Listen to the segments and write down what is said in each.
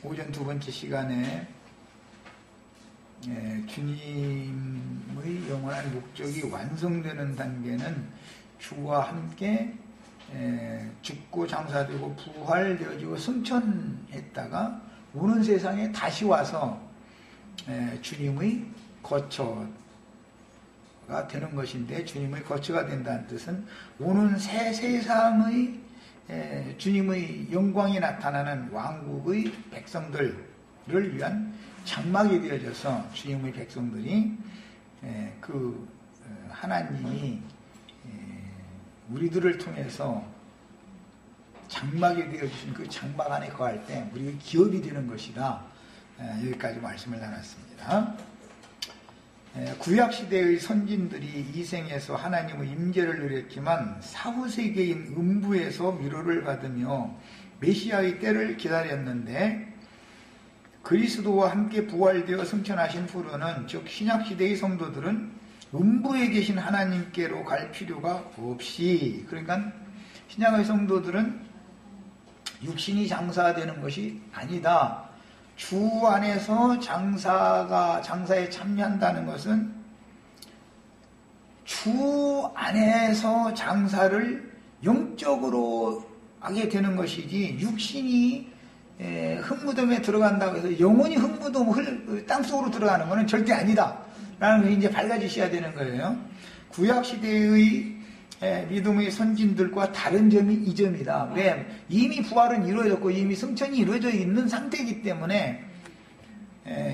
오전 두 번째 시간에 주님의 영원한 목적이 완성되는 단계는 주와 함께 죽고 장사되고 부활되어지고 승천했다가 오는 세상에 다시 와서 주님의 거처가 되는 것인데, 주님의 거처가 된다는 뜻은 오는 새 세상의 주님의 영광이 나타나는 왕국의 백성들을 위한 장막이 되어져서 주님의 백성들이 그 하나님이 우리들을 통해서 장막이 되어주신 그 장막 안에 거할 때 우리의 기업이 되는 것이다. 여기까지 말씀을 나눴습니다. 구약시대의 선진들이 이 생에서 하나님의 임재를 누렸지만 사후세계인 음부에서 위로를 받으며 메시아의 때를 기다렸는데, 그리스도와 함께 부활되어 승천하신 후로는, 즉 신약시대의 성도들은 음부에 계신 하나님께로 갈 필요가 없이, 그러니까 신약의 성도들은 육신이 장사되는 것이 아니다. 주 안에서 장사에 참여한다는 것은 주 안에서 장사를 영적으로 하게 되는 것이지, 육신이 흙무덤에 들어간다고 해서 영혼이 흙무덤 땅속으로 들어가는 것은 절대 아니다 라는 것이 이제 밝아지셔야 되는 거예요. 구약시대의 믿음의 선진들과 다른 점이 이 점이다. 왜? 이미 부활은 이루어졌고 이미 승천이 이루어져 있는 상태이기 때문에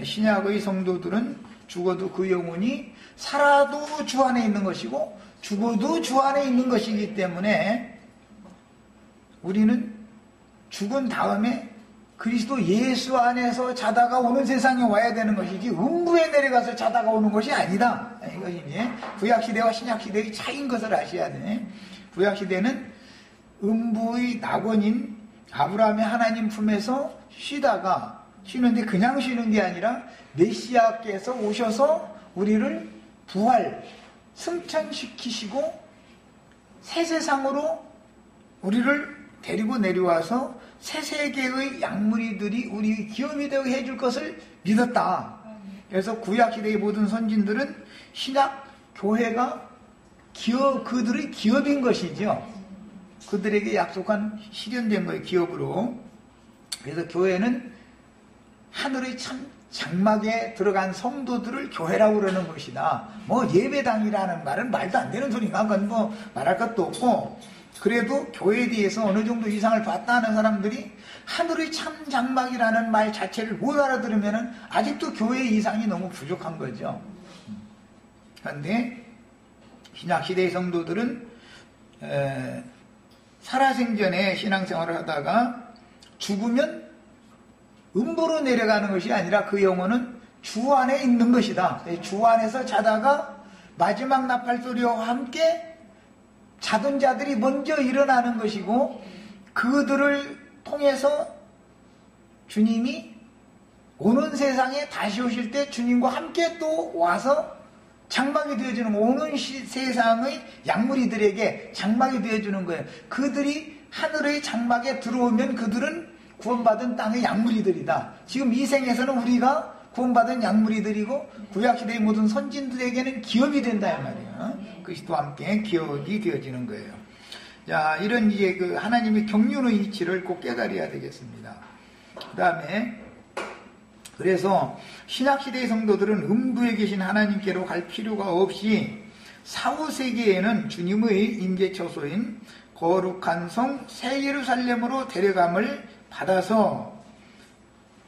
신약의 성도들은 죽어도 그 영혼이 살아도 주 안에 있는 것이고 죽어도 주 안에 있는 것이기 때문에 우리는 죽은 다음에 그리스도 예수 안에서 자다가 오는 세상에 와야 되는 것이지 음부에 내려가서 자다가 오는 것이 아니다. 이것이 이제 구약시대와 신약시대의 차이인 것을 아셔야 돼. 구약시대는 음부의 낙원인 아브라함의 하나님 품에서 쉬는데 그냥 쉬는 게 아니라 메시아께서 오셔서 우리를 부활, 승천시키시고 새 세상으로 우리를 데리고 내려와서 새 세계의 약물이들이 우리의 기업이 되게 해줄 것을 믿었다. 그래서 구약시대의 모든 선진들은 신약 교회가 그들의 기업인 것이죠. 그들에게 약속한 실현된 거예요, 기업으로. 그래서 교회는 하늘의 참 장막에 들어간 성도들을 교회라고 그러는 것이다. 뭐 예배당이라는 말은 말도 안 되는 소리가, 그건 뭐 말할 것도 없고, 그래도 교회에 대해서 어느 정도 이상을 봤다 하는 사람들이 하늘의 참 장막이라는 말 자체를 못 알아들으면 아직도 교회 이상이 너무 부족한 거죠. 그런데 신약시대의 성도들은 살아생전에 신앙생활을 하다가 죽으면 음부로 내려가는 것이 아니라 그 영혼은 주 안에 있는 것이다. 주 안에서 자다가 마지막 나팔소리와 함께 자던 자들이 먼저 일어나는 것이고, 그들을 통해서 주님이 오는 세상에 다시 오실 때 주님과 함께 또 와서 장막이 되어주는, 오는 세상의 약물이들에게 장막이 되어주는 거예요. 그들이 하늘의 장막에 들어오면 그들은 구원받은 땅의 약물이들이다. 지금 이 생에서는 우리가 구원받은 약물이들이고 구약시대의 모든 선진들에게는 기업이 된다 이 말이에요. 그리스도와 함께 기업이 되어지는 거예요. 자, 이런 이제 그 하나님의 경륜의 이치를 꼭 깨달아야 되겠습니다. 그 다음에 그래서 신약시대의 성도들은 음부에 계신 하나님께로 갈 필요가 없이 사후세계에는 주님의 임재처소인 거룩한 성 새 예루살렘으로 데려감을 받아서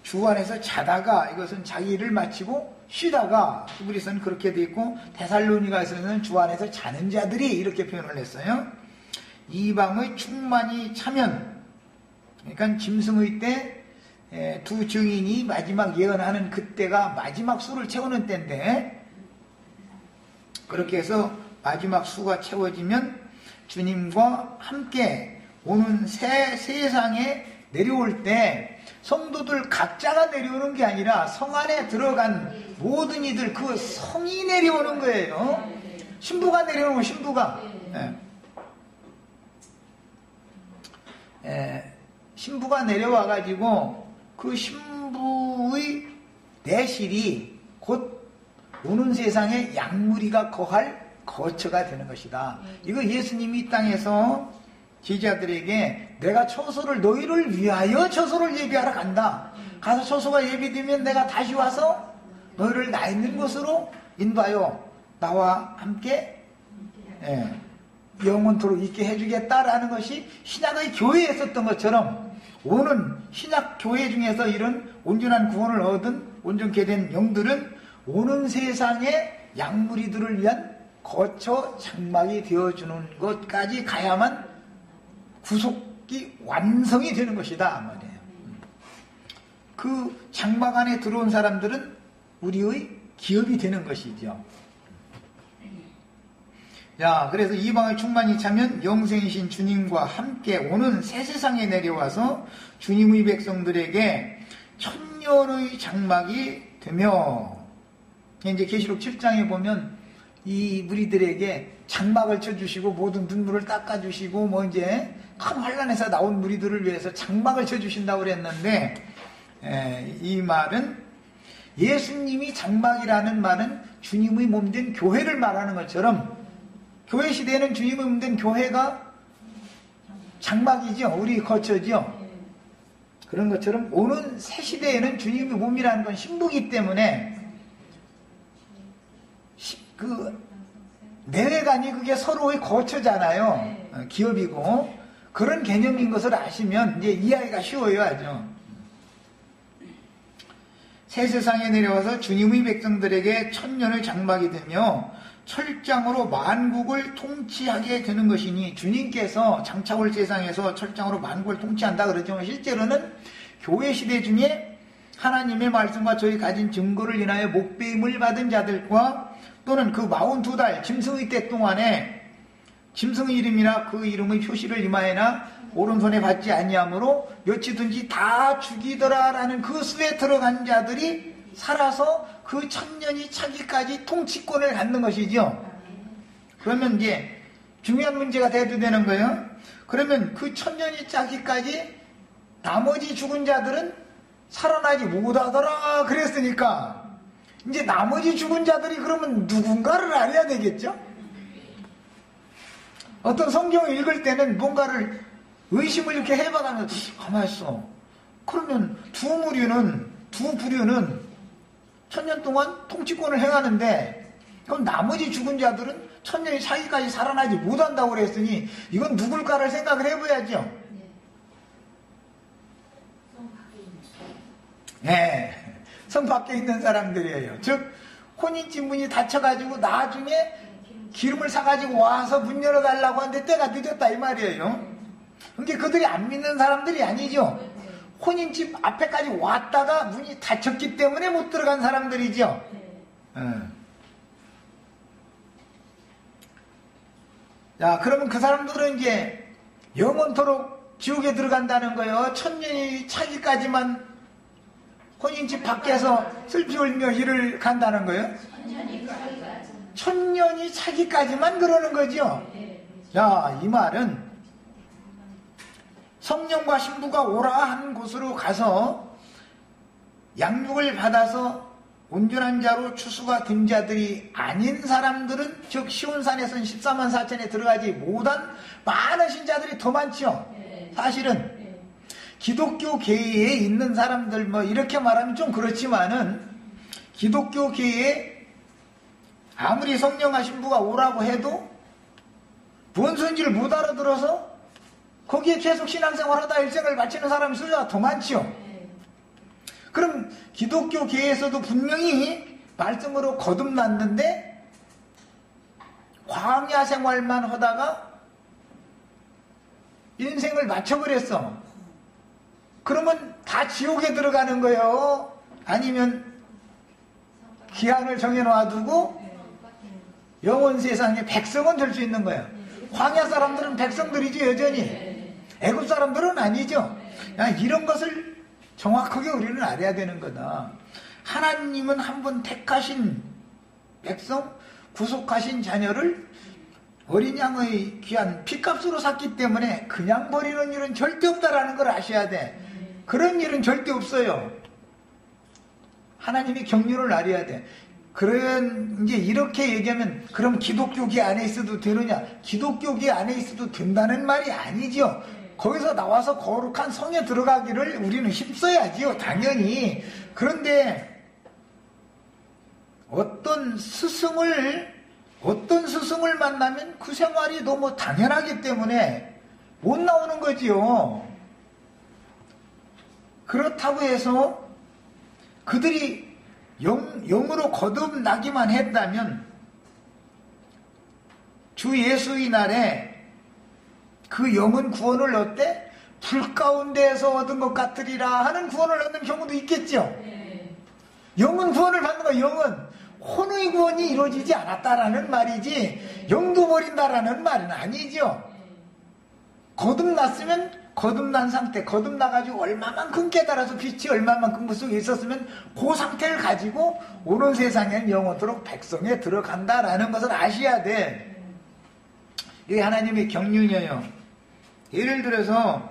주 안에서 자다가, 이것은 자기 일을 마치고 쉬다가, 히브리서는 그렇게 되어 있고 데살로니가에서는 주 안에서 자는 자들이 이렇게 표현을 했어요. 이방의 충만이 차면, 그러니까 짐승의 때 두 증인이 마지막 예언하는 그때가 마지막 수를 채우는 때인데, 그렇게 해서 마지막 수가 채워지면 주님과 함께 오는 새 세상에 내려올 때 성도들 각자가 내려오는 게 아니라 성 안에 들어간 모든 이들, 그 성이 내려오는 거예요. 신부가 내려오는 거예요, 신부가. 신부가 내려와 가지고 그 신부의 내실이 곧 오는 세상에 양무리가 거할 거처가 되는 것이다. 이거 예수님이 이 땅에서 제자들에게 내가 처소를 너희를 위하여 처소를 예비하러 간다. 가서 처소가 예비되면 내가 다시 와서 너희를 나 있는 곳으로 인도하여 나와 함께 영원토록 있게 해주겠다라는 것이 신약의 교회에 있었던 것처럼 오는 신약 교회 중에서 이런 온전한 구원을 얻은 온전케 된 영들은 오는 세상의 양무리들을 위한 거처 장막이 되어주는 것까지 가야만 구속이 완성이 되는 것이다 말이에요. 그 장막 안에 들어온 사람들은 우리의 기업이 되는 것이죠. 자, 그래서 이방의 충만이 차면 영생이신 주님과 함께 오는 새 세상에 내려와서 주님의 백성들에게 천년의 장막이 되며, 이제 계시록 7장에 보면 이 무리들에게 장막을 쳐주시고 모든 눈물을 닦아주시고 뭐 이제 큰 환란에서 나온 무리들을 위해서 장막을 쳐주신다고 그랬는데, 이 말은 예수님이 장막이라는 말은 주님의 몸된 교회를 말하는 것처럼 교회 시대에는 주님의 몸된 교회가 장막이죠. 우리 거처죠. 그런 것처럼 오는 새 시대에는 주님의 몸이라는 건 신부이기 때문에 그 내외간이 그게 서로의 거처잖아요. 기업이고 그런 개념인 것을 아시면 이제 이해하기가 쉬워요. 아주. 새 세상에 내려와서 주님의 백성들에게 천년의 장막이 되며 철장으로 만국을 통치하게 되는 것이니, 주님께서 장차올 세상에서 철장으로 만국을 통치한다 그러죠. 실제로는 교회 시대 중에 하나님의 말씀과 저희 가진 증거를 인하여 목배임을 받은 자들과 또는 그 42달 짐승의 때 동안에 짐승의 이름이나 그 이름의 표시를 이마에나 오른손에 받지 아니하므로 몇이든지 다 죽이더라라는 그 수에 들어간 자들이 살아서 그 천년이 차기까지 통치권을 갖는 것이죠. 그러면 이제 중요한 문제가 대두되는 거예요. 그러면 그 천년이 차기까지 나머지 죽은 자들은 살아나지 못하더라 그랬으니까 이제 나머지 죽은 자들이 그러면 누군가를 알아야 되겠죠? 어떤 성경을 읽을 때는 뭔가를 의심을 이렇게 해봐가면 가만히 있어. 그러면 두 부류는 천년 동안 통치권을 행하는데 그럼 나머지 죽은 자들은 천년이 차기까지 살아나지 못한다고 그랬으니 이건 누굴까를 생각을 해봐야죠. 네, 성 밖에 있는 사람들이에요. 즉 혼인신분이 다쳐가지고 나중에 기름을 사가지고 와서 문 열어달라고 하는데 때가 늦었다 이 말이에요. 그러니까 그들이 안 믿는 사람들이 아니죠. 혼인집 앞에까지 왔다가 문이 닫혔기 때문에 못 들어간 사람들이죠. 자, 그러면 그 사람들은 이제 영원토록 지옥에 들어간다는 거예요. 천년이 차기까지만 혼인집 밖에서 슬피 울며 일을 간다는 거예요. 천년이 차기까지만 그러는 거죠. 자, 이 말은 성령과 신부가 오라 한 곳으로 가서 양육을 받아서 온전한 자로 추수가 된 자들이 아닌 사람들은, 즉 시온산에서는 14만 4천에 들어가지 못한 많은 신자들이 더 많죠. 사실은 기독교계에 있는 사람들 뭐 이렇게 말하면 좀 그렇지만은 기독교계에 아무리 성령과 신부가 오라고 해도 뭔 소리인지를 못 알아들어서 거기에 계속 신앙생활하다 일생을 바치는 사람이 수가 더 많죠. 그럼 기독교계에서도 분명히 말씀으로 거듭났는데 광야 생활만 하다가 인생을 마쳐버렸어. 그러면 다 지옥에 들어가는 거예요? 아니면 기한을 정해놔두고 영원 세상에 백성은 될 수 있는 거예요? 광야 사람들은 백성들이지 여전히. 애굽 사람들은 아니죠. 이런 것을 정확하게 우리는 알아야 되는 거다. 하나님은 한번 택하신 백성, 구속하신 자녀를 어린 양의 귀한 피값으로 샀기 때문에 그냥 버리는 일은 절대 없다라는 걸 아셔야 돼. 그런 일은 절대 없어요. 하나님이 경륜을 알아야 돼. 이제 이렇게 얘기하면 그럼 기독교계 안에 있어도 되느냐? 기독교계 안에 있어도 된다는 말이 아니죠. 거기서 나와서 거룩한 성에 들어가기를 우리는 힘써야지요. 당연히. 그런데 어떤 스승을 만나면 그 생활이 너무 당연하기 때문에 못 나오는 거지요. 그렇다고 해서 그들이 영으로 거듭나기만 했다면 주 예수의 날에 그 영은 구원을 얻되 불 가운데에서 얻은 것 같으리라 하는 구원을 얻는 경우도 있겠죠. 영은 구원을 받는 거, 영은 혼의 구원이 이루어지지 않았다라는 말이지 영도 버린다라는 말은 아니죠. 거듭났으면 거듭난 상태, 거듭나가지고 얼마만큼 깨달아서 빛이 얼마만큼 그 속에 있었으면 그 상태를 가지고 오는 세상에는 영원토록 백성에 들어간다라는 것을 아셔야 돼. 이게 하나님의 경륜이에요. 예를 들어서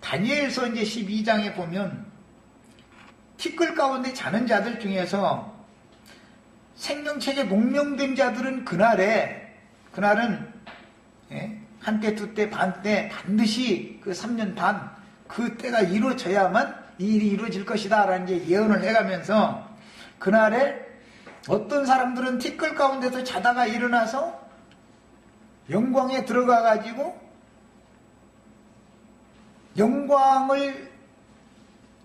다니엘서 이제 12장에 보면 티끌 가운데 자는 자들 중에서 생명책에 농명된 자들은 그날은 한때 두때 반때 반드시 그 3년 반 그 때가 이루어져야만 이 일이 이루어질 것이다 라는 예언을 해가면서 그날에 어떤 사람들은 티끌 가운데서 자다가 일어나서 영광에 들어가 가지고 영광을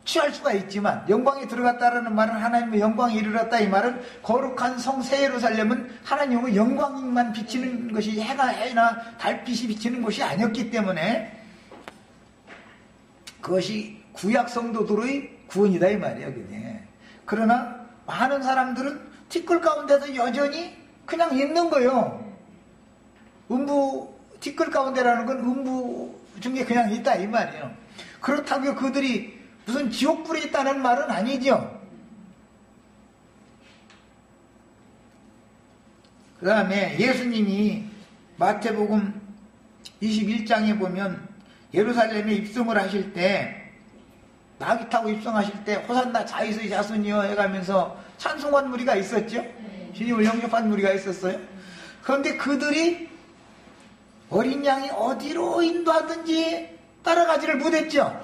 취할 수가 있지만 영광에 들어갔다라는 말은 하나님의 영광에 이르렀다 이 말은 거룩한 성 새 예루살렘은 하나님의 영광만 비치는 것이 해나 달빛이 비치는 것이 아니었기 때문에 그것이 구약 성도들의 구원이다 이 말이야. 그게. 그러나 많은 사람들은 티끌 가운데서 여전히 그냥 있는 거예요. 티끌 가운데라는 건 음부 중에 그냥 있다 이 말이에요. 그렇다고 그들이 무슨 지옥불에 있다는 말은 아니죠. 그 다음에 예수님이 마태복음 21장에 보면 예루살렘에 입성을 하실 때 나귀 타고 입성하실 때 호산나 자이스의 자손이여 해가면서 찬송한 무리가 있었죠. 주님을 영접한 무리가 있었어요. 그런데 그들이 어린 양이 어디로 인도하든지 따라가지를 못했죠.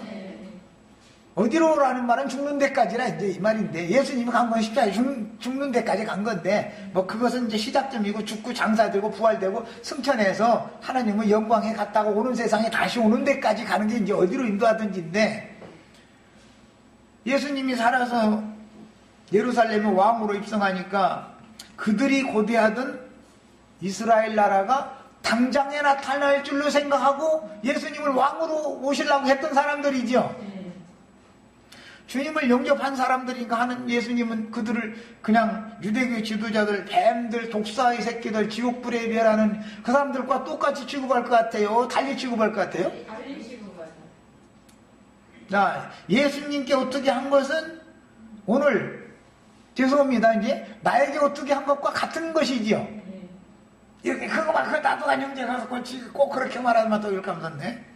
어디로라는 말은 죽는 데까지라 이제 이 말인데 예수님이 간 건 십자가에 죽는 데까지 간 건데 뭐 그것은 이제 시작점이고 죽고 장사되고 부활되고 승천해서 하나님의 영광에 갔다가 오는 세상에 다시 오는 데까지 가는 게 이제 어디로 인도하든지인데 예수님이 살아서 예루살렘에 왕으로 입성하니까 그들이 고대하던 이스라엘 나라가 당장에 나타날 줄로 생각하고 예수님을 왕으로 모시려고 했던 사람들이죠. 주님을 영접한 사람들이니까 하는 예수님은 그들을 그냥 유대교 지도자들, 뱀들, 독사의 새끼들, 지옥불에 멸하는 그 사람들과 똑같이 취급할 것 같아요? 달리 취급할 것 같아요? 달리 취급하죠. 자, 예수님께 어떻게 한 것은 오늘 죄송합니다. 이제 나에게 어떻게 한 것과 같은 것이지요. 이렇게 그거 막 나도 안 형제 가서 꼭 그렇게 말하면 또 이렇게 하면서네.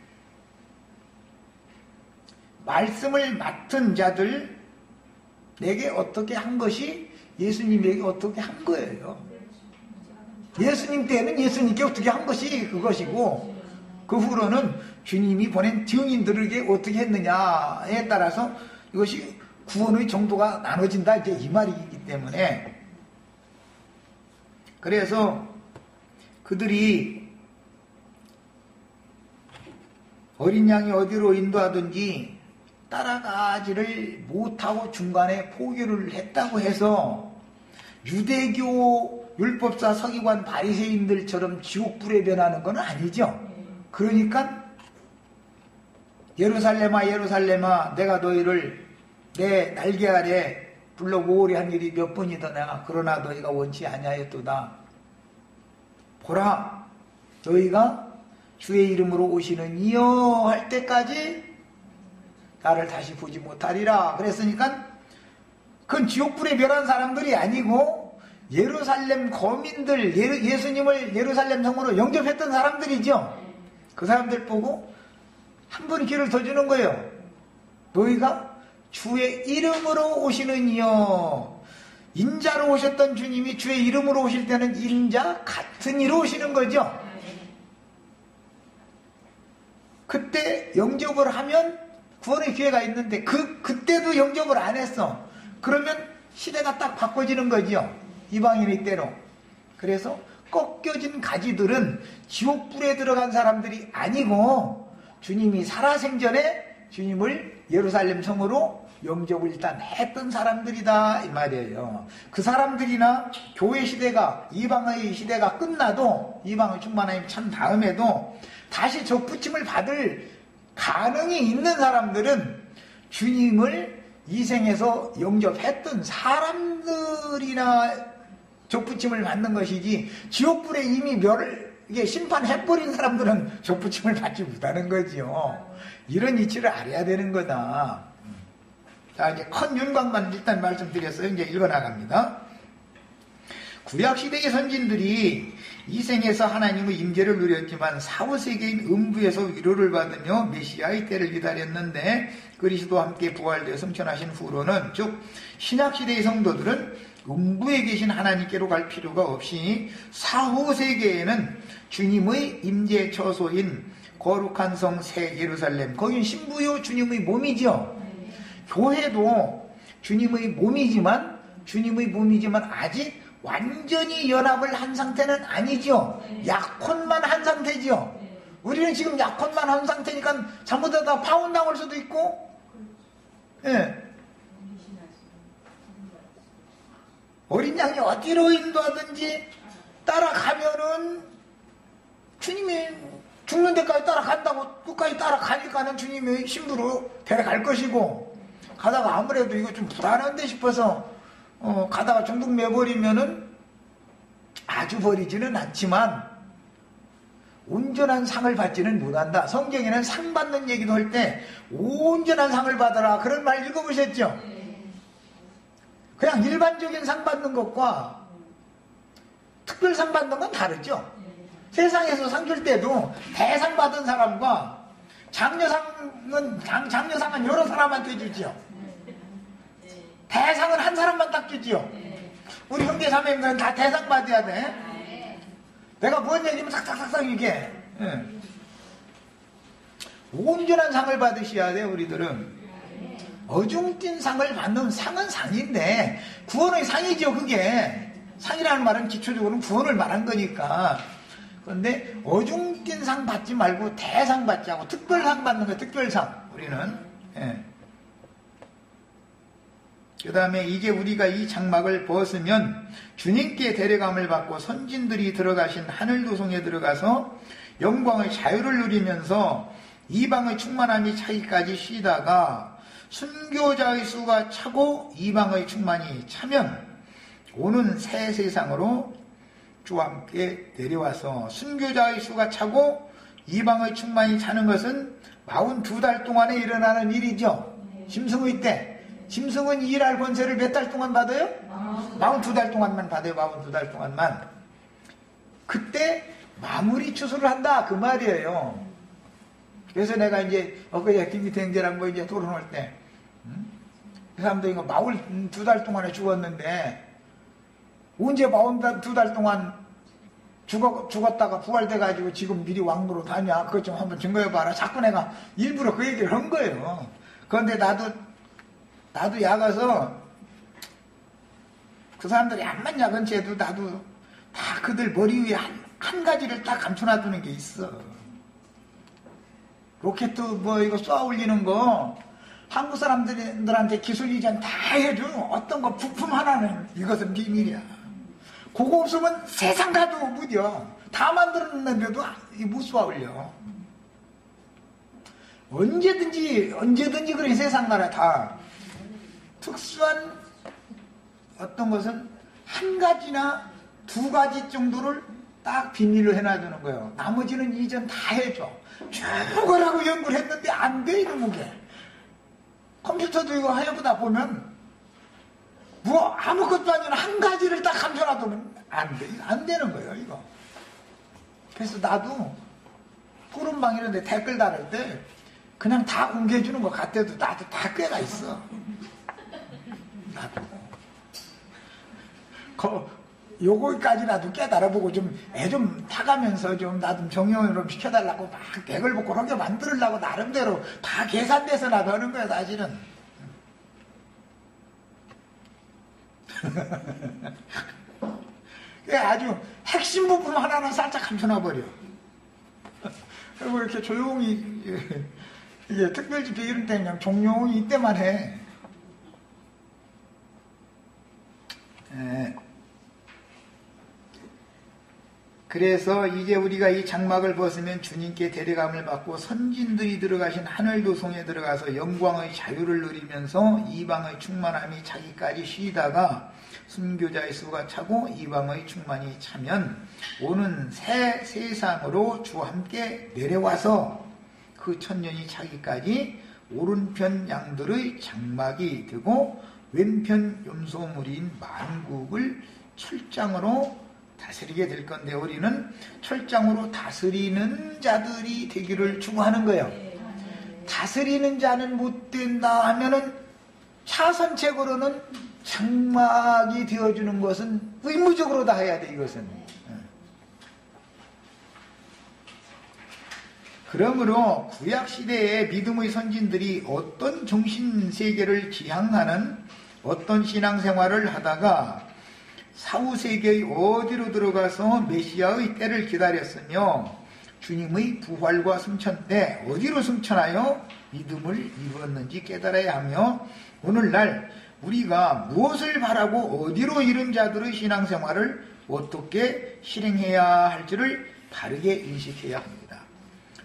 말씀을 맡은 자들 내게 어떻게 한 것이 예수님에게 어떻게 한 거예요. 예수님 때는 예수님께 어떻게 한 것이 그것이고 그 후로는 주님이 보낸 증인들에게 어떻게 했느냐에 따라서 이것이 구원의 정도가 나눠진다 이제 이 말이기 때문에 그래서 그들이 어린 양이 어디로 인도하든지 따라가지를 못하고 중간에 포기를 했다고 해서 유대교 율법사 서기관 바리새인들처럼 지옥불에 변하는 건 아니죠. 그러니까 예루살렘아 예루살렘아 내가 너희를 내 날개 아래 불러 모으려 한 일이 몇 번이더냐 그러나 너희가 원치 아니하였도다. 보라 너희가 주의 이름으로 오시는 이여 할 때까지 나를 다시 보지 못하리라. 그랬으니까 그건 지옥불에 멸한 사람들이 아니고 예루살렘 거민들, 예수님을 예루살렘 성으로 영접했던 사람들이죠. 그 사람들 보고 한 번 기회를 더 주는 거예요. 너희가 주의 이름으로 오시는 이여. 인자로 오셨던 주님이 주의 이름으로 오실 때는 인자 같은 이로 오시는 거죠. 그때 영접을 하면 구원의 기회가 있는데 그때도 영접을 안 했어. 그러면 시대가 딱 바꿔지는 거죠. 이방인의 때로. 그래서 꺾여진 가지들은 지옥불에 들어간 사람들이 아니고 주님이 살아생전에 주님을 예루살렘 성으로 영접을 일단 했던 사람들이다 이 말이에요. 그 사람들이나 교회 시대가 이방의 시대가 끝나도 이방의 충만함이 찬 다음에도 다시 접붙임을 받을 가능이 있는 사람들은 주님을 이 생에서 영접했던 사람들이나 접붙임을 받는 것이지 지옥불에 이미 이게 심판해버린 사람들은 접붙임을 받지 못하는 거지요. 이런 이치를 알아야 되는 거다. 자, 이제 큰 윤곽만 일단 말씀드렸어요. 이제 읽어나갑니다. 구약시대의 선진들이 이 생에서 하나님의 임재를 누렸지만 4, 5세기인 음부에서 위로를 받으며 메시아의 때를 기다렸는데 그리스도와 함께 부활되어 승천하신 후로는 즉 신약시대의 성도들은 음부에 계신 하나님께로 갈 필요가 없이 4, 5세기에는 주님의 임재 처소인 거룩한 성 새 예루살렘, 거긴 신부요 주님의 몸이죠. 교회도 주님의 몸이지만 아직 완전히 연합을 한 상태는 아니죠. 약혼만 한 상태죠. 우리는 지금 약혼만 한 상태니까 잘못하다 파혼당할 수도 있고, 예. 어린 양이 어디로 인도하든지 따라가면은 주님이 죽는 데까지 따라간다고 끝까지 따라가니까는 주님이 신부로 데려갈 것이고, 가다가 아무래도 이거 좀 불안한데 싶어서 가다가 중독 매버리면은 아주 버리지는 않지만 온전한 상을 받지는 못한다. 성경에는 상 받는 얘기도 할 때 온전한 상을 받아라 그런 말 읽어보셨죠? 그냥 일반적인 상 받는 것과 특별상 받는 건 다르죠. 세상에서 상 줄 때도 대상 받은 사람과 장려상은 여러 사람한테 주지요. 대상은 한 사람만 딱 주지요. 우리 형제 자매들은 다 대상 받아야 돼. 내가 뭔 얘기면 싹싹싹싹 이게 온전한 상을 받으셔야 돼. 우리들은 어중뛴 상을 받는 상은 상인데 구원의 상이죠. 그게 상이라는 말은 기초적으로는 구원을 말한 거니까. 그런데 어중뛴 상 받지 말고 대상 받지 않고 특별상 받는 거예요. 특별상. 우리는 그 다음에 이제 우리가 이 장막을 벗으면 주님께 데려감을 받고 선진들이 들어가신 하늘도성에 들어가서 영광의 자유를 누리면서 이방의 충만함이 차기까지 쉬다가 순교자의 수가 차고 이방의 충만이 차면 오는 새 세상으로 주와 함께 내려와서 순교자의 수가 차고 이방의 충만이 차는 것은 42달 동안에 일어나는 일이죠. 짐승의 때. 짐승은 일할 권세를 몇 달 동안 받아요? 42달 동안만 받아요. 42달 동안만. 그때 마무리 추수를 한다 그 말이에요. 그래서 내가 이제 엊그제 김기태 형제랑 뭐 이제 토론할 때 그 사람도 이거 42달 동안에 죽었는데 언제 42달 동안 죽었다가 부활돼가지고 지금 미리 왕노로 다냐? 그것 좀 한번 증거해봐라. 자꾸 내가 일부러 그 얘기를 한 거예요. 그런데 나도 야가서 그 사람들이 암만 야근치해도 나도 다 그들 머리 위에 한 가지를 딱 감춰놔두는 게 있어. 로켓 뭐 이거 쏘아 올리는 거 한국 사람들한테 기술 이전 다 해줘. 어떤 거 부품 하나는 이것은 비밀이야. 그거 없으면 세상 가도 무뎌. 다 만들었는데도 못 쏘아 올려. 언제든지 그래 세상 나라 다. 특수한 어떤 것은 한 가지나 두 가지 정도를 딱 비밀로 해놔두는 거예요. 나머지는 이전 다 해줘. 죽으라고 연구를 했는데 안 돼, 이놈의 게. 컴퓨터도 이거 해보다 보면 뭐 아무것도 아닌 한 가지를 딱 감춰놔두면 안 되는 거예요, 이거. 그래서 나도 토론방 이런데 댓글 달을 때 그냥 다 공개해주는 것 같아도 나도 다 꾀가 있어. 나도. 요거까지라도 깨달아보고 좀 애 좀 타가면서 좀 나 좀 정형으로 시켜달라고 막 백을 벗고 하게 만들으려고 나름대로 다 계산돼서 나도 하는 거야, 사실은. 아주 핵심 부품 하나는 살짝 감춰놔버려. 그리고 이렇게 조용히, 이게 특별집회 이런 때 그냥 종용이 이때만 해. 그래서 이제 우리가 이 장막을 벗으면 주님께 데려감을 받고 선진들이 들어가신 하늘도성에 들어가서 영광의 자유를 누리면서 이방의 충만함이 차기까지 쉬다가 순교자의 수가 차고 이방의 충만이 차면 오는 새 세상으로 주와 함께 내려와서 그 천년이 차기까지 오른편 양들의 장막이 되고 왼편 염소무리인 만국을 철장으로 다스리게 될 건데 우리는 철장으로 다스리는 자들이 되기를 추구하는 거예요. 다스리는 자는 못 된다 하면은 차선책으로는 장막이 되어주는 것은 의무적으로 다 해야 돼, 이것은. 그러므로 구약시대의 믿음의 선진들이 어떤 정신세계를 지향하는 어떤 신앙생활을 하다가 사후세계의 어디로 들어가서 메시아의 때를 기다렸으며 주님의 부활과 승천 때 어디로 승천하여 믿음을 이루었는지 깨달아야 하며 오늘날 우리가 무엇을 바라고 어디로 이른 자들의 신앙생활을 어떻게 실행해야 할지를 바르게 인식해야 합니다.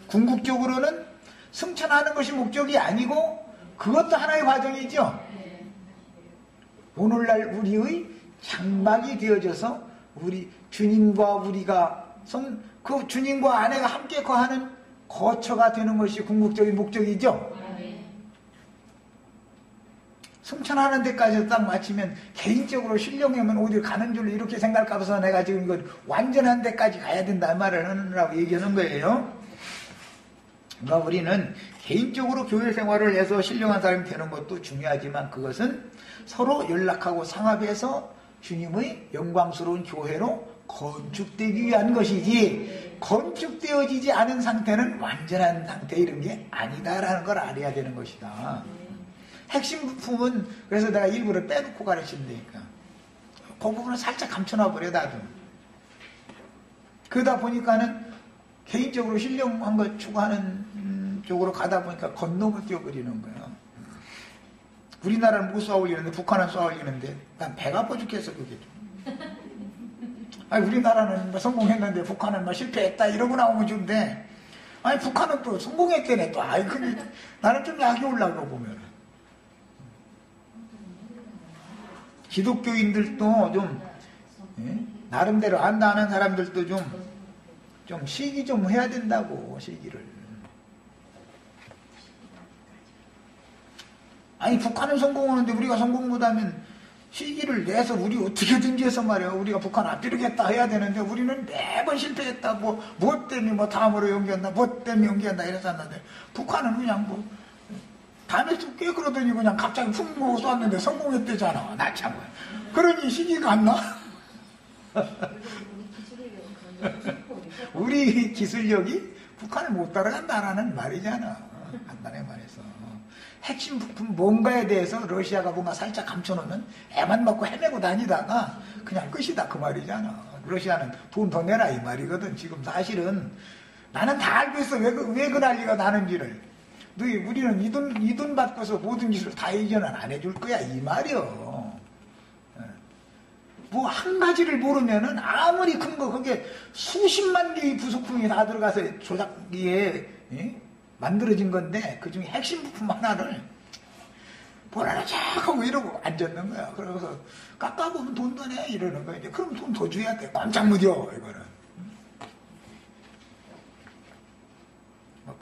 궁극적으로는 승천하는 것이 목적이 아니고 그것도 하나의 과정이죠. 오늘날 우리의 장막이 되어져서 우리 주님과 우리가 그 주님과 아내가 함께 거하는 거처가 되는 것이 궁극적인 목적이죠. 승천하는 데까지 딱 마치면 개인적으로 신령하면 어디 가는 줄로 이렇게 생각하면서 내가 지금 이거 완전한 데까지 가야 된다 말을 하느라고 얘기하는 거예요. 그러니까 우리는 개인적으로 교회 생활을 해서 신령한 사람이 되는 것도 중요하지만 그것은 서로 연락하고 상합해서 주님의 영광스러운 교회로 건축되기 위한 것이지 건축되어지지 않은 상태는 완전한 상태 이런 게 아니다라는 걸 알아야 되는 것이다. 핵심 부품은 그래서 내가 일부러 빼놓고 가르친다니까. 그 부분은 살짝 감춰놔버려 나도. 그러다 보니까는 개인적으로 신령한 걸 추구하는 쪽으로 가다 보니까 건너물 뛰어버리는 거야. 우리나라는 못 쏘아올리는데 북한은 쏘아올리는데 난 배가 아파 죽겠어 그게 좀. 아니 우리나라는 뭐 성공했는데 북한은 뭐 실패했다 이러고 나오면 좀 돼. 아니 북한은 또 성공했대네 또. 아이 근데 나는 좀 약이 올라가 보면. 기독교인들도 좀 나름대로 안다 하는 사람들도 좀 시기 좀 해야 된다고 시기를. 아니 북한은 성공하는데 우리가 성공 못하면 시기를 내서 우리 어떻게든지 해서 말이야 우리가 북한 앞지르겠다 해야 되는데 우리는 매번 실패했다 뭐 때문에 뭐 다음으로 연기한다 뭐 때문에 연기한다 이랬었는데 북한은 그냥 뭐 밤에 좀 꽤 그러더니 그냥 갑자기 훅 모고 쐈는데 성공했대잖아. 나 참 그러니 시기가 안 나? 우리 기술력이 북한을 못 따라간다라는 말이잖아. 간단하게 말해서 핵심 부품 뭔가에 대해서 러시아가 뭔가 살짝 감춰놓으면 애만 먹고 헤매고 다니다가 그냥 끝이다 그 말이잖아. 러시아는 돈 더 내라 이 말이거든. 지금 사실은 나는 다 알고 있어. 왜 그 난리가 나는지를. 우리는 이 돈 받고서 모든 짓을 다 이전은 안 해줄 거야 이 말이요. 뭐 한 가지를 모르면은 아무리 큰 거 그게 수십만 개의 부속품이 다 들어가서 조작기에 만들어진 건데 그 중에 핵심 부품 하나를 보라라 쫙 하고 이러고 앉았는 거야. 그래서 깎아보면 돈 더 내 이러는 거야. 이제 그럼 돈 더 줘야 돼. 깜짝 무뎌 이거는.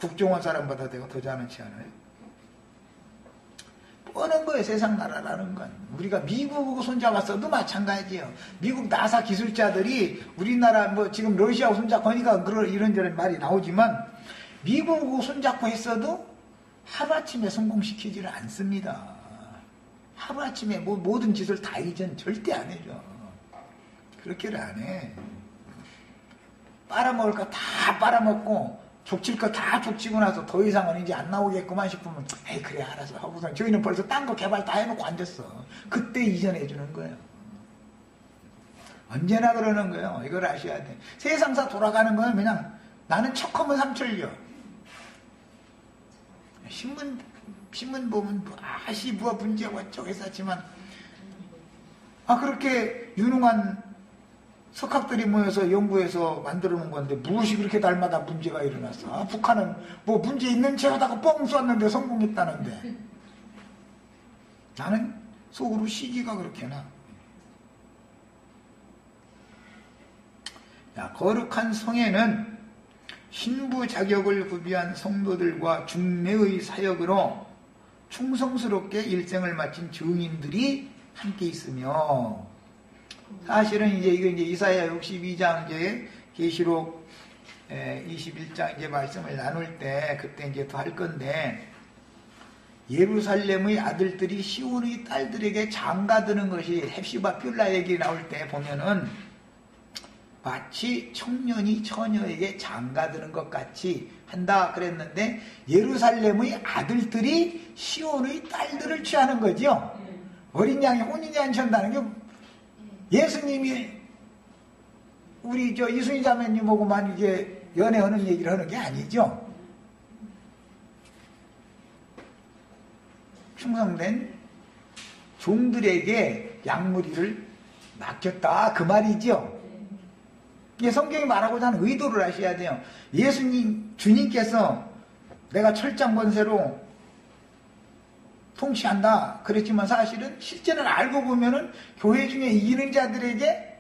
국정원 사람보다 내가 더 잘하지 않아요? 뻔한 거야. 거예요, 세상 나라라는 건. 우리가 미국하고 손잡았어도 마찬가지예요. 미국 나사 기술자들이 우리나라 뭐 지금 러시아하고 손잡고 하니까 이런저런 말이 나오지만 미국하고 손잡고 했어도 하루아침에 성공시키지를 않습니다. 하루아침에 뭐 모든 짓을 다 이젠 절대 안 해줘. 그렇게를 안 해. 빨아먹을 거 다 빨아먹고 족칠 거 다 족치고 나서 더 이상은 이제 안 나오겠구만 싶으면 에이 그래 알아서 하고서 저희는 벌써 딴 거 개발 다 해놓고 앉았어. 그때 이전해 주는 거예요. 언제나 그러는 거예요. 이걸 아셔야 돼. 세상사 돌아가는 건 그냥 나는 척하면 삼천려. 신문 보면 아시 뭐가 문제가 어쩌고 했었지만 그렇게 유능한 석학들이 모여서 연구해서 만들어 놓은 건데 무엇이 그렇게 날마다 문제가 일어났어? 북한은 뭐 문제 있는 채로다가 뻥 쐈는데 성공했다는데 나는 속으로 시기가 그렇게 나. 야, 거룩한 성에는 신부 자격을 구비한 성도들과 중매의 사역으로 충성스럽게 일생을 마친 증인들이 함께 있으며 사실은 이제 이거 이제 이사야 62장 이제 계시록 21장 이제 말씀을 나눌 때 그때 이제 더 할 건데 예루살렘의 아들들이 시온의 딸들에게 장가드는 것이 헵시바 뷸라 얘기 나올 때 보면은 마치 청년이 처녀에게 장가드는 것 같이 한다 그랬는데 예루살렘의 아들들이 시온의 딸들을 취하는 거죠. 어린 양이 혼인이 안 찬다는 게 예수님이 우리 저 이순희 자매님하고만 이게 연애하는 얘기를 하는 게 아니죠. 충성된 종들에게 양무리를 맡겼다 그 말이죠. 이게 성경이 말하고자 하는 의도를 아셔야 돼요. 예수님 주님께서 내가 철장 권세로 통치한다 그랬지만 사실은 실제는 알고 보면은 교회 중에 이기는 자들에게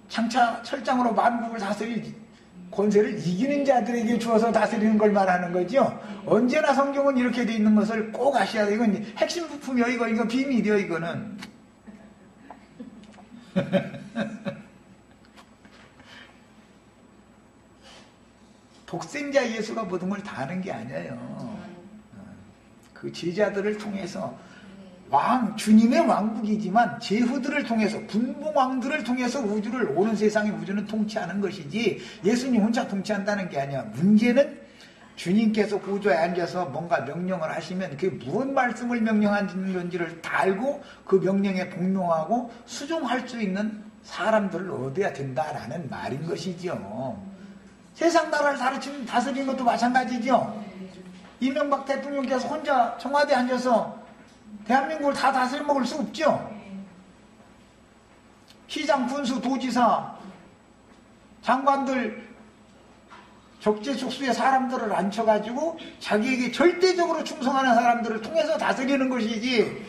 장차 철장으로 만국을 다스릴 권세를 이기는 자들에게 주어서 다스리는 걸 말하는 거죠. 언제나 성경은 이렇게 돼 있는 것을 꼭 아셔야 돼요. 이건 핵심 부품이요. 이거 비밀이요. 이거는. 독생자 예수가 모든 걸 다 하는 게 아니에요. 그 제자들을 통해서 주님의 왕국이지만 제후들을 통해서 분봉왕들을 통해서 우주를 오는 세상의 우주는 통치하는 것이지 예수님 혼자 통치한다는 게 아니야. 문제는 주님께서 구조에 앉아서 뭔가 명령을 하시면 그게 무슨 말씀을 명령하는 건지를 다 알고 그 명령에 복종하고 수종할 수 있는 사람들을 얻어야 된다라는 말인 것이죠. 세상 나라를 다스리는 것도 마찬가지죠. 이명박 대통령께서 혼자 청와대에 앉아서 대한민국을 다 다스려 먹을 수 없죠. 시장, 군수, 도지사, 장관들 적재적소의 사람들을 앉혀가지고 자기에게 절대적으로 충성하는 사람들을 통해서 다스리는 것이지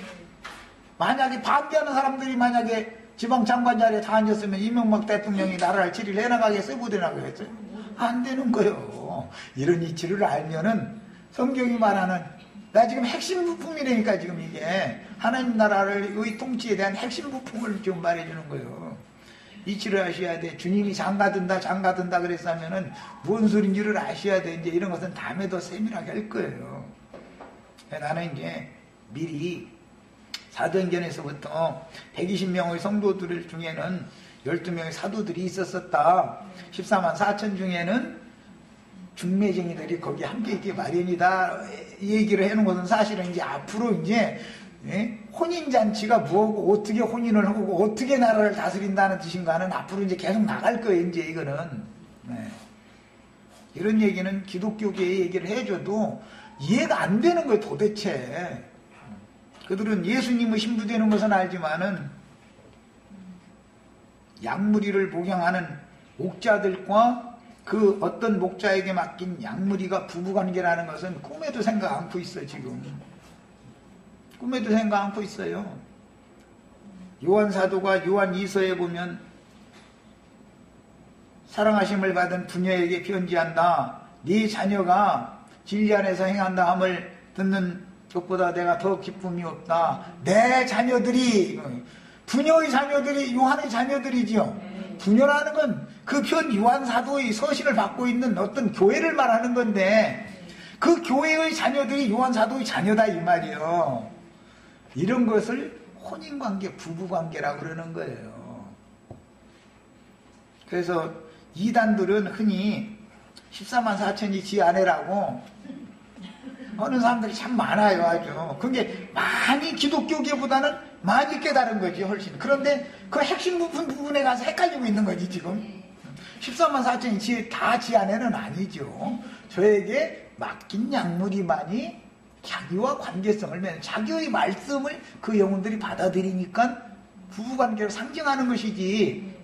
만약에 반대하는 사람들이 만약에 지방장관 자리에 다 앉았으면 이명박 대통령이 나라를 지리를 해나가겠어요? 못 해나가겠어요? 안 되는 거예요. 이런 이치를 알면은 성경이 말하는 나 지금 핵심 부품이라니까 지금 이게 하나님 나라의 통치에 대한 핵심 부품을 지금 말해주는 거예요. 이치를 아셔야 돼. 주님이 장가든다 그랬으면은 무슨 소린지를 아셔야 돼. 이제 이런 것은 다음에 더 세밀하게 할 거예요. 나는 이제 미리 사도행전에서부터 120명의 성도들 중에는 12명의 사도들이 있었었다. 14만 4천 중에는 중매쟁이들이 거기 함께 있기 마련이다. 이 얘기를 해놓은 것은 사실은 이제 앞으로 이제 혼인잔치가 뭐고 어떻게 혼인을 하고 어떻게 나라를 다스린다는 뜻인가는 앞으로 이제 계속 나갈 거예요. 이제 이거는. 이런 얘기는 기독교계의 얘기를 해줘도 이해가 안 되는 거예요. 도대체. 그들은 예수님의 신부되는 것은 알지만은 양무리를 복양하는 목자들과 그 어떤 목자에게 맡긴 양무리가 부부관계라는 것은 꿈에도 생각 않고 있어요. 지금 꿈에도 생각 않고 있어요. 요한 사도가 요한 2서에 보면 사랑하심을 받은 부녀에게 편지한다. 네 자녀가 진리 안에서 행한다 함을 듣는 그것보다 내가 더 기쁨이 없다. 내 자녀들이, 부녀의 자녀들이 요한의 자녀들이지요. 부녀라는 건 그 편 요한 사도의 서신을 받고 있는 어떤 교회를 말하는 건데, 그 교회의 자녀들이 요한 사도의 자녀다 이 말이에요. 이런 것을 혼인관계, 부부관계라고 그러는 거예요. 그래서 이단들은 흔히 14만 4천이 지 아내라고 하는 사람들이 참 많아요. 아주 그게 많이 기독교계보다는 많이 깨달은 거지 훨씬. 그런데 그 핵심 부분에 가서 헷갈리고 있는 거지 지금. 14만 4천이 다 지 아내는 아니죠. 저에게 맡긴 약물이만이 자기와 관계성을 맺는, 자기의 말씀을 그 영혼들이 받아들이니까 부부관계를 상징하는 것이지,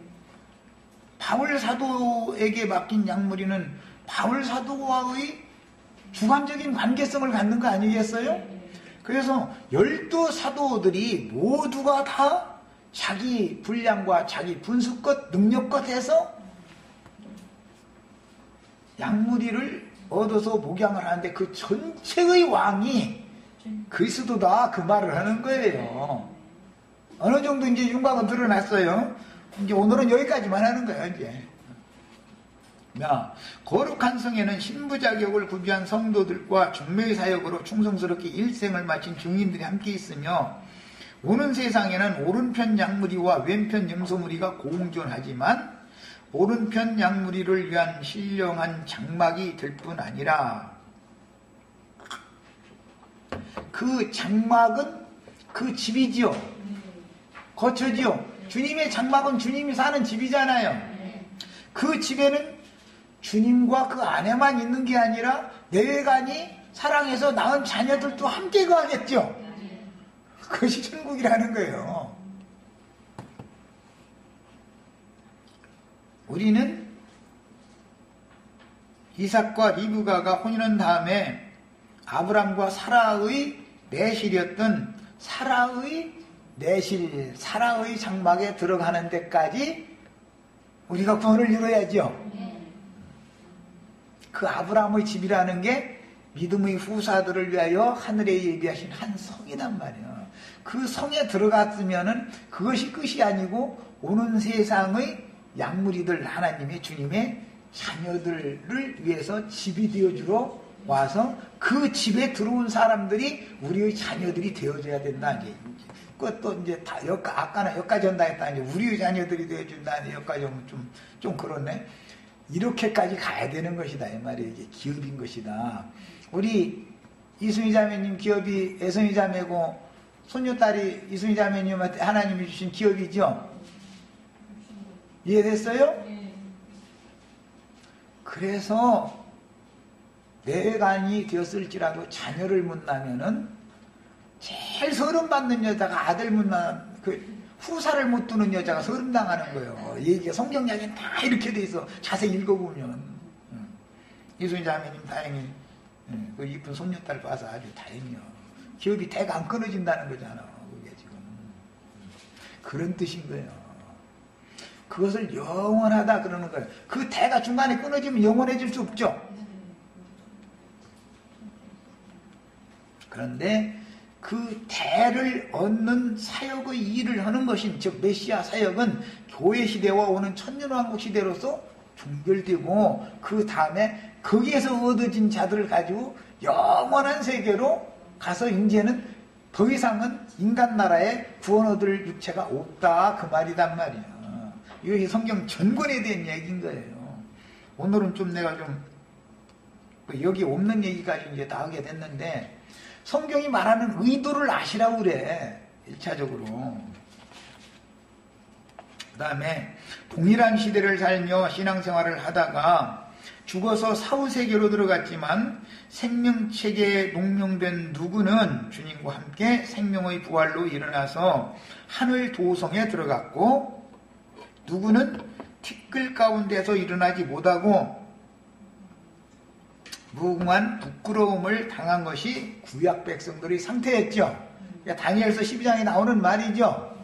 바울 사도에게 맡긴 약물이는 바울 사도와의 주관적인 관계성을 갖는 거 아니겠어요? 그래서 12사도들이 모두가 다 자기 분량과 자기 분수껏 능력껏 해서 약물이를 얻어서 목양을 하는데, 그 전체의 왕이 그리스도다 그 말을 하는 거예요. 어느 정도 이제 윤곽은 드러났어요. 이제 오늘은 여기까지만 하는 거예요. 이제 거룩한 성에는 신부 자격을 구비한 성도들과 중매의 사역으로 충성스럽게 일생을 마친 증인들이 함께 있으며, 오는 세상에는 오른편 양무리와 왼편 염소무리가 공존하지만 오른편 양무리를 위한 신령한 장막이 될 뿐 아니라, 그 장막은 그 집이지요. 거처지요. 주님의 장막은 주님이 사는 집이잖아요. 그 집에는 주님과 그 안에만 있는 게 아니라 내외간이 사랑해서 낳은 자녀들도 함께 거하겠죠. 그것이 천국이라는 거예요. 우리는 이삭과 리브가가 혼인한 다음에 아브람과 사라의 내실이었던 사라의 내실, 사라의 장막에 들어가는 데까지 우리가 구원을 이뤄야죠. 그 아브라함의 집이라는 게 믿음의 후사들을 위하여 하늘에 예비하신 한 성이란 말이에요. 그 성에 들어갔으면은 그것이 끝이 아니고 오는 세상의 약물이들 하나님의 주님의 자녀들을 위해서 집이 되어주러 와서 그 집에 들어온 사람들이 우리의 자녀들이 되어줘야 된다. 이제 그것도 이제 다 아까는 여기까지 한다 했다. 이제 우리의 자녀들이 되어준다. 여기까지 오면 좀 그렇네. 이렇게까지 가야 되는 것이다 이 말이에요. 이게 기업인 것이다. 우리 이순희 자매님 기업이 애선희 자매고, 손녀딸이 이순희 자매님한테 하나님이 주신 기업이죠. 이해됐어요? 그래서 내간이 되었을지라도 자녀를 못 낳으면은 제일 서름받는 여자가 아들 못 낳은, 후사를 못 두는 여자가 서름당하는 거예요. 얘기가 성경 이야기는 다 이렇게 돼 있어. 자세히 읽어보면. 이순희 자매님 다행히 그 이쁜 손녀딸 봐서 아주 다행이요. 기업이 대가 안 끊어진다는 거잖아. 그게 지금 그런 뜻인 거예요. 그것을 영원하다 그러는 거예요. 그 대가 중간에 끊어지면 영원해질 수 없죠. 그런데 그 대를 얻는 사역의 일을 하는 것인, 즉 메시아 사역은 교회 시대와 오는 천년왕국 시대로서 종결되고, 그 다음에 거기에서 얻어진 자들을 가지고 영원한 세계로 가서 이제는 더 이상은 인간 나라에 구원 얻을 육체가 없다 그 말이단 말이야. 이것이 성경 전권에 대한 얘기인 거예요. 오늘은 좀 내가 좀 여기 없는 얘기까지 이제 다 하게 됐는데, 성경이 말하는 의도를 아시라고 그래. 1차적으로. 그 다음에 동일한 시대를 살며 신앙생활을 하다가 죽어서 사후세계로 들어갔지만 생명체계에 농명된 누구는 주님과 함께 생명의 부활로 일어나서 하늘 도성에 들어갔고, 누구는 티끌 가운데서 일어나지 못하고 무궁한 부끄러움을 당한 것이 구약 백성들의 상태였죠. 그러니까 다니엘서 12장에 나오는 말이죠.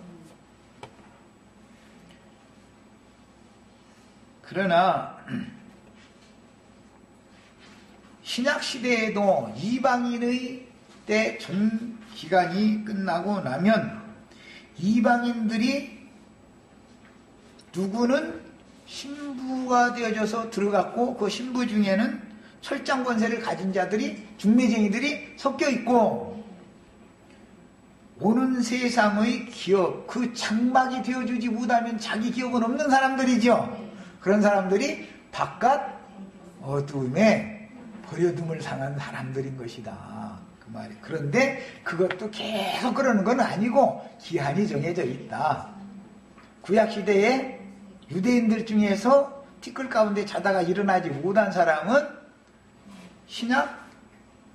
그러나 신약시대에도 이방인의 때 전 기간이 끝나고 나면 이방인들이 누구는 신부가 되어져서 들어갔고 그 신부 중에는 철장 권세를 가진 자들이 중매쟁이들이 섞여 있고 오는 세상의 기업 그 장막이 되어주지 못하면 자기 기업은 없는 사람들이죠. 그런 사람들이 바깥 어두움에 버려둠을 당한 사람들인 것이다. 그 말이. 그런데 그것도 계속 그러는 건 아니고 기한이 정해져 있다. 구약시대에 유대인들 중에서 티끌 가운데 자다가 일어나지 못한 사람은 신약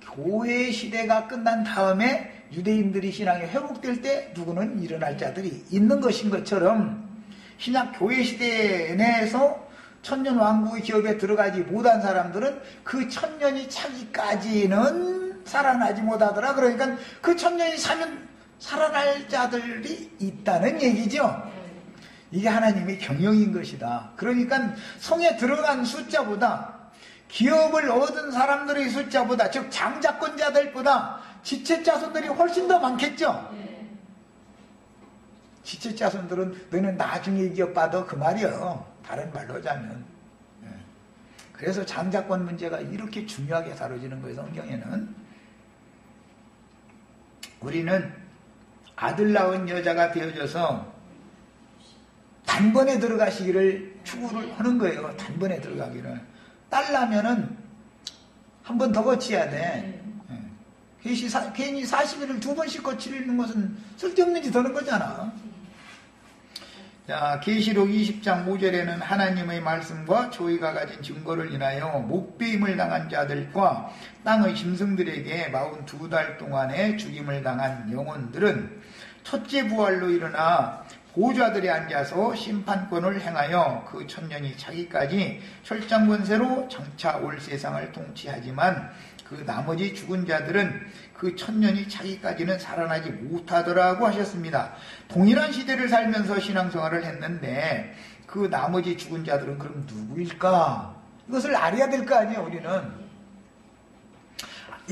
교회 시대가 끝난 다음에 유대인들이 신앙이 회복될 때 누구는 일어날 자들이 있는 것인 것처럼 신약 교회 시대 내에서 천년 왕국의 기업에 들어가지 못한 사람들은 그 천년이 차기까지는 살아나지 못하더라. 그러니까 그 천년이 차면 살아날 자들이 있다는 얘기죠. 이게 하나님의 경영인 것이다. 그러니까 성에 들어간 숫자보다 기업을 얻은 사람들의 숫자보다 즉 장자권자들보다 지체자손들이 훨씬 더 많겠죠. 지체자손들은 너는 나중에 기업 받아 그 말이요. 다른 말로 하자면. 그래서 장자권 문제가 이렇게 중요하게 다뤄지는 거예요. 성경에는. 우리는 아들 낳은 여자가 되어져서 단번에 들어가시기를 추구를 하는 거예요. 단번에 들어가기를. 딸 나면은 한 번 더 거쳐야 돼. 괜히 40일을 2번씩 거치는 것은 쓸데없는 짓 하는 거잖아. 자, 계시록 20장 5절에는 하나님의 말씀과 저희가 가진 증거를 인하여 목배임을 당한 자들과 땅의 짐승들에게 42달 동안에 죽임을 당한 영혼들은 첫째 부활로 일어나 보좌들에 앉아서 심판권을 행하여 그 천년이 차기까지 철장권세로 장차 올 세상을 통치하지만 그 나머지 죽은 자들은 그 천년이 차기까지는 살아나지 못하더라고 하셨습니다. 동일한 시대를 살면서 신앙생활을 했는데 그 나머지 죽은 자들은 그럼 누구일까? 이것을 알아야 될 거 아니에요. 우리는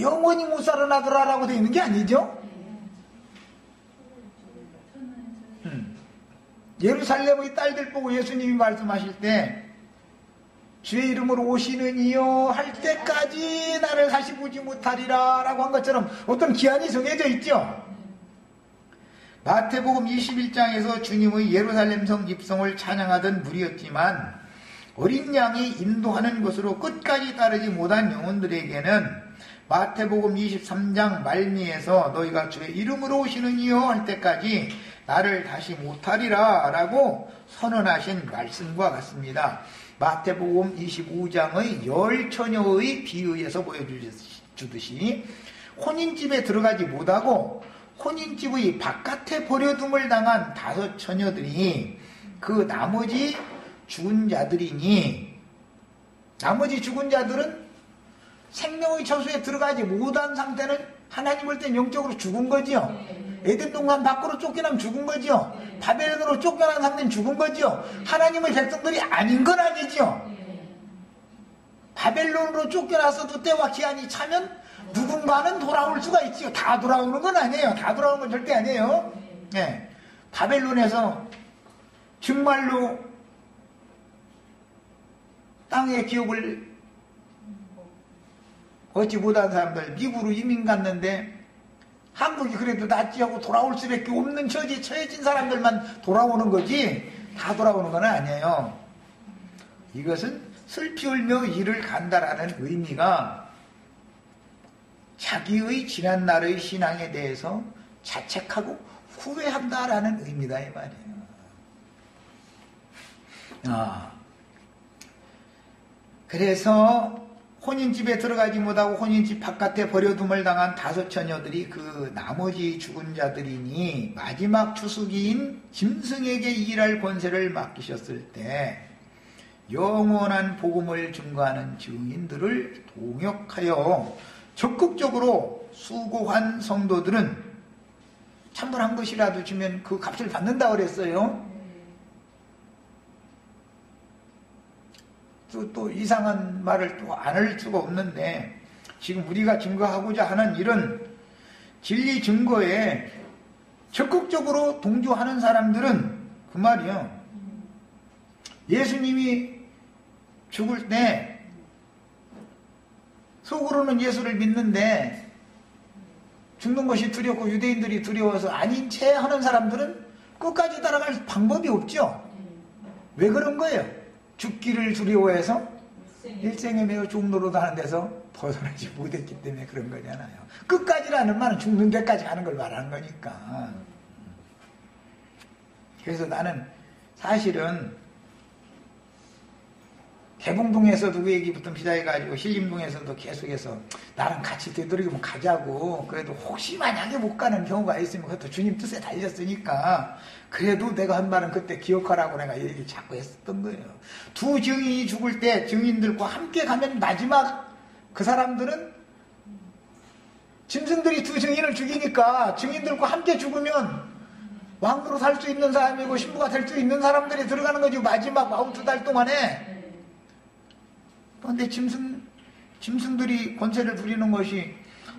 영원히 못 살아나더라라고 되어 있는 게 아니죠. 예루살렘의 딸들 보고 예수님이 말씀하실 때 주의 이름으로 오시는 이여 할 때까지 나를 다시 보지 못하리라 라고 한 것처럼 어떤 기한이 정해져 있죠. 마태복음 21장에서 주님의 예루살렘 성 입성을 찬양하던 무리였지만 어린 양이 인도하는 것으로 끝까지 따르지 못한 영혼들에게는 마태복음 23장 말미에서 너희가 주의 이름으로 오시는 이여 할 때까지 나를 다시 못하리라 라고 선언하신 말씀과 같습니다. 마태복음 25장의 10처녀의 비유에서 보여주듯이 혼인집에 들어가지 못하고 혼인집의 바깥에 버려둠을 당한 5처녀들이 그 나머지 죽은 자들이니 나머지 죽은 자들은 생명의 처소에 들어가지 못한 상태는 하나님 볼 땐 영적으로 죽은 거지요. 에덴 동산 밖으로 쫓겨나면 죽은 거지요. 바벨론으로 쫓겨난 상태는 죽은 거지요. 하나님의 백성들이 아닌 건 아니지요. 바벨론으로 쫓겨나서도 때와 기한이 차면 누군가는 돌아올 수가 있지요. 다 돌아오는 건 아니에요. 다 돌아오는 건 절대 아니에요. 네. 바벨론에서 정말로 땅의 기업을 얻지 못한 사람들 미국으로 이민 갔는데 한국이 그래도 낫지 하고 돌아올 수밖에 없는 처지에 처해진 사람들만 돌아오는 거지 다 돌아오는 건 아니에요. 이것은 슬피 울며 이를 간다라는 의미가 자기의 지난날의 신앙에 대해서 자책하고 후회한다라는 의미다 이 말이에요. 그래서 혼인집에 들어가지 못하고 혼인집 바깥에 버려둠을 당한 5처녀들이 그 나머지 죽은 자들이니 마지막 추수기인 짐승에게 일할 권세를 맡기셨을 때 영원한 복음을 증거하는 증인들을 동역하여 적극적으로 수고한 성도들은 찬물한 것이라도 주면 그 값을 받는다 그랬어요. 또 이상한 말을 또 안 할 수가 없는데 지금 우리가 증거하고자 하는 일은 진리 증거에 적극적으로 동조하는 사람들은 그 말이요. 예수님이 죽을 때 속으로는 예수를 믿는데 죽는 것이 두렵고 유대인들이 두려워서 아닌 채 하는 사람들은 끝까지 따라갈 방법이 없죠. 왜 그런 거예요? 죽기를 두려워해서 일생에 매우 종로로도 하는 데서 벗어나지 못했기 때문에 그런 거잖아요. 끝까지라는 말은 죽는 데까지 가는 걸 말하는 거니까. 그래서 나는 사실은 개봉동에서도 그 얘기부터 시작해가지고 신림동에서도 계속해서 나랑 같이 되도록이면 가자고. 그래도 혹시 만약에 못 가는 경우가 있으면 그것도 주님 뜻에 달렸으니까 그래도 내가 한 말은 그때 기억하라고 내가 얘기 자꾸 했었던 거예요. 두 증인이 죽을 때 증인들과 함께 가면 마지막 그 사람들은 짐승들이 두 증인을 죽이니까 증인들과 함께 죽으면 왕으로 살 수 있는 사람이고 신부가 될 수 있는 사람들이 들어가는 거지. 마지막 42달 동안에. 그런데 짐승들이 권세를 부리는 것이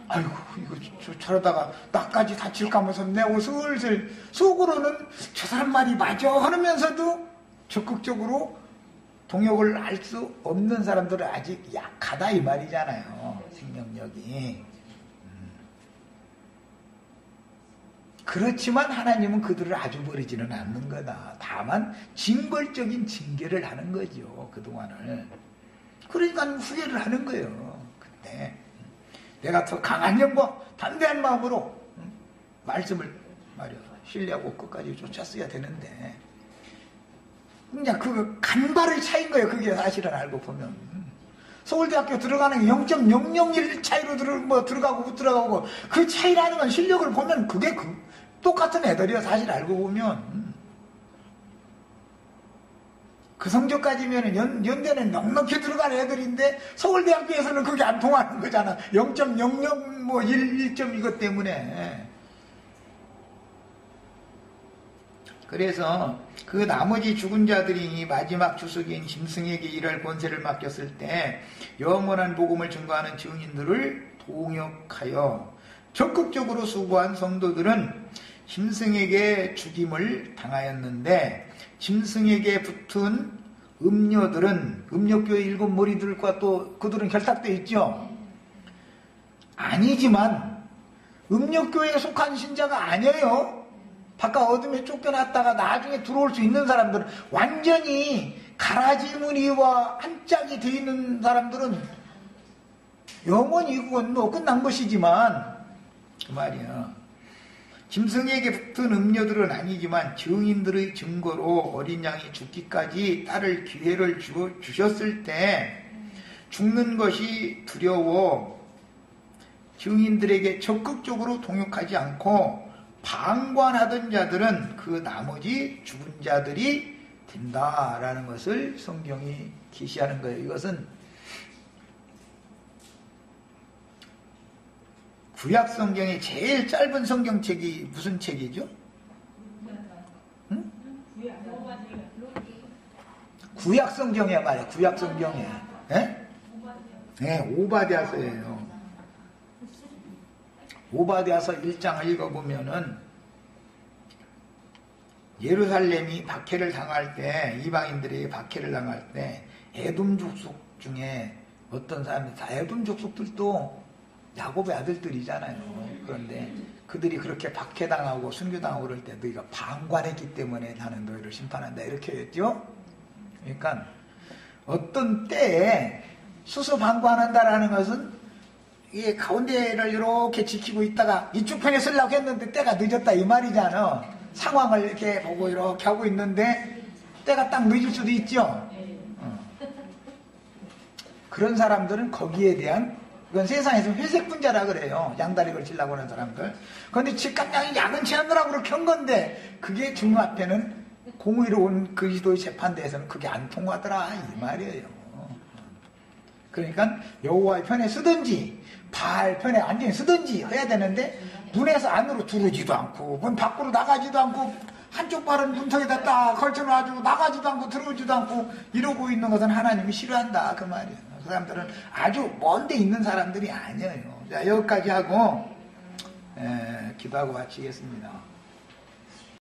아이고 이거 저러다가 나까지 다칠까 하면서 내고 슬슬 속으로는 저 사람 말이 맞아 하면서도 적극적으로 동역을 할 수 없는 사람들은 아직 약하다 이 말이잖아요. 생명력이. 그렇지만 하나님은 그들을 아주 버리지는 않는 거다. 다만 징벌적인 징계를 하는 거죠. 그동안을. 그러니까 후회를 하는 거예요. 그때 내가 더 강한 영과 담대한 마음으로 말씀을 말이야 신뢰하고 끝까지 쫓았어야 되는데 그냥 그 간발의 차이인 거예요. 그게 사실은 알고 보면 서울대학교 들어가는 게 0.001 차이로 들어가고 못 들어가고 그 차이라는 건 실력을 보면 그게 똑같은 애들이요. 사실 알고 보면 그 성적까지면 연대는 넉넉히 들어간 애들인데 서울대학교에서는 그게 안 통하는 거잖아. 0.00 1점 이것 때문에. 그래서 그 나머지 죽은 자들이 마지막 주석인 짐승에게 일할 권세를 맡겼을 때 영원한 복음을 증거하는 증인들을 동역하여 적극적으로 수고한 성도들은 짐승에게 죽임을 당하였는데 짐승에게 붙은 음녀들은 음녀교의 일곱 머리들과 또 그들은 결탁되어 있죠. 아니지만 음녀교회에 속한 신자가 아니에요. 바깥 어둠에 쫓겨났다가 나중에 들어올 수 있는 사람들은 완전히 가라지 무늬와 한 짝이 되어 있는 사람들은 영원히 그건 뭐 끝난 것이지만 그 말이야. 짐승에게 붙은 음녀들은 아니지만 증인들의 증거로 어린 양이 죽기까지 따를 기회를 주셨을 때 죽는 것이 두려워 증인들에게 적극적으로 동역하지 않고 방관하던 자들은 그 나머지 죽은 자들이 된다라는 것을 성경이 계시하는 거예요. 이것은 구약 성경의 제일 짧은 성경책이 무슨 책이죠? 응? 구약 성경이야 말이야. 구약 성경에. 네? 네, 오바댜서예요. 오바댜서 1장을 읽어보면은 예루살렘이 박해를 당할 때 이방인들에게 박해를 당할 때 에돔 족속 중에 어떤 사람이 다 에돔 족속들도 야곱의 아들들이잖아요. 그런데 그들이 그렇게 박해당하고 순교당하고 그럴 때 너희가 방관했기 때문에 나는 너희를 심판한다 이렇게 했죠. 그러니까 어떤 때에 수수방관한다라는 것은 이게 가운데를 이렇게 지키고 있다가 이쪽 편에 쓰려고 했는데 때가 늦었다 이 말이잖아. 상황을 이렇게 보고 이렇게 하고 있는데 때가 딱 늦을 수도 있죠. 그런 사람들은 거기에 대한 그건 세상에서 회색 분자라 그래요. 양다리 걸치려고 하는 사람들. 그런데 직감량이 야근치 않느라고 그렇게 한 건데 그게 주님 앞에는 공의로 온 그리스도의 재판대에서는 그게 안 통하더라 이 말이에요. 그러니까 여호와의 편에 서든지 바알 편에 완전히 서든지 해야 되는데 문에서 안으로 들어오지도 않고 문 밖으로 나가지도 않고 한쪽 발은 문턱에다 딱 걸쳐놔가지고 나가지도 않고 들어오지도 않고 이러고 있는 것은 하나님이 싫어한다 그 말이에요. 그 사람들은 아주 먼 데 있는 사람들이 아니에요. 자, 여기까지 하고 기도하고 마치겠습니다.